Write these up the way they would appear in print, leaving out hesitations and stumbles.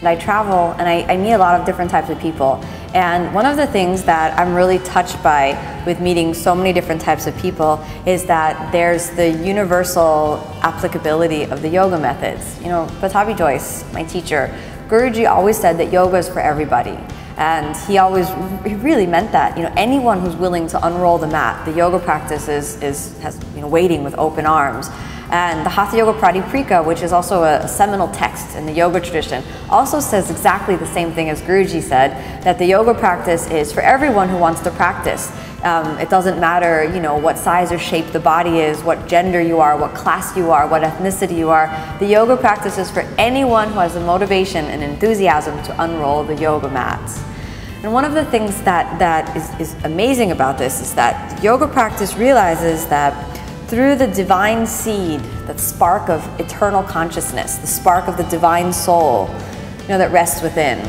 I travel and I meet a lot of different types of people. And one of the things that I'm really touched by with meeting so many different types of people is that there's the universal applicability of the yoga methods. You know, Pattabhi Jois, my teacher, Guruji always said that yoga is for everybody. And he really meant that. You know, anyone who's willing to unroll the mat, the yoga practice has waiting with open arms. And the Hatha Yoga Pratiprika, which is also a seminal text in the yoga tradition, also says exactly the same thing as Guruji said, that the yoga practice is for everyone who wants to practice. It doesn't matter, you know, what size or shape the body is, what gender you are, what class you are, what ethnicity you are. The yoga practice is for anyone who has the motivation and enthusiasm to unroll the yoga mats. And one of the things that is amazing about this is that yoga practice realizes that through the divine seed, that spark of eternal consciousness, the spark of the divine soul, you know, that rests within,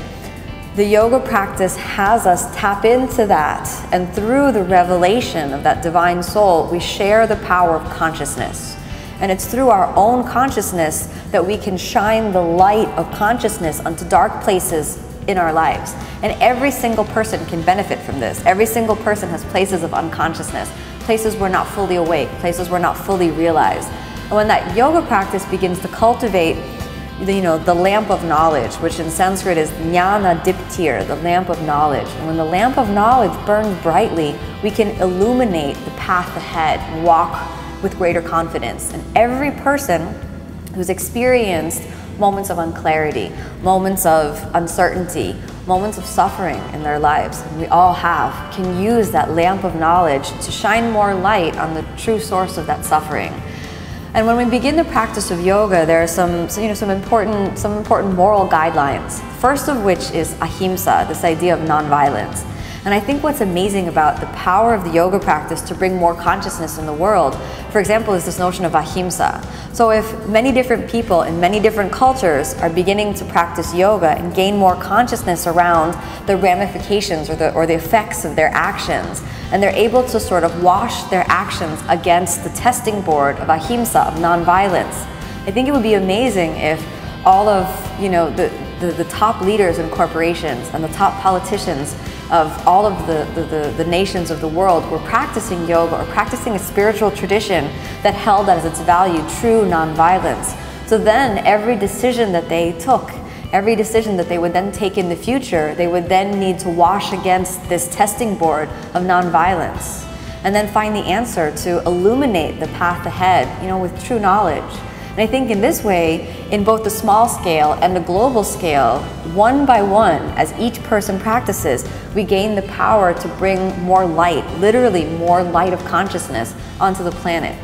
the yoga practice has us tap into that, and through the revelation of that divine soul, we share the power of consciousness. And it's through our own consciousness that we can shine the light of consciousness onto dark places in our lives. And every single person can benefit from this. Every single person has places of unconsciousness, places we're not fully awake, places we're not fully realized. And when that yoga practice begins to cultivate the lamp of knowledge, which in Sanskrit is jnana diptir, the lamp of knowledge. And when the lamp of knowledge burns brightly, we can illuminate the path ahead and walk with greater confidence. And every person who's experienced moments of unclarity, moments of uncertainty, moments of suffering in their lives, and we all have, can use that lamp of knowledge to shine more light on the true source of that suffering. And when we begin the practice of yoga, there are some important moral guidelines. First of which is ahimsa, this idea of nonviolence. And I think what's amazing about the power of the yoga practice to bring more consciousness in the world, for example, is this notion of ahimsa. So if many different people in many different cultures are beginning to practice yoga and gain more consciousness around the ramifications or the effects of their actions, and they're able to sort of wash their actions against the testing board of ahimsa, of nonviolence, I think it would be amazing if all of the top leaders in corporations and the top politicians of all of the nations of the world were practicing yoga or practicing a spiritual tradition that held as its value true nonviolence. So then every decision that they took, every decision that they would then take in the future, they would then need to wash against this testing board of nonviolence and then find the answer to illuminate the path ahead, with true knowledge. And I think in this way, in both the small scale and the global scale, one by one, as each person practices, we gain the power to bring more light, literally more light of consciousness onto the planet.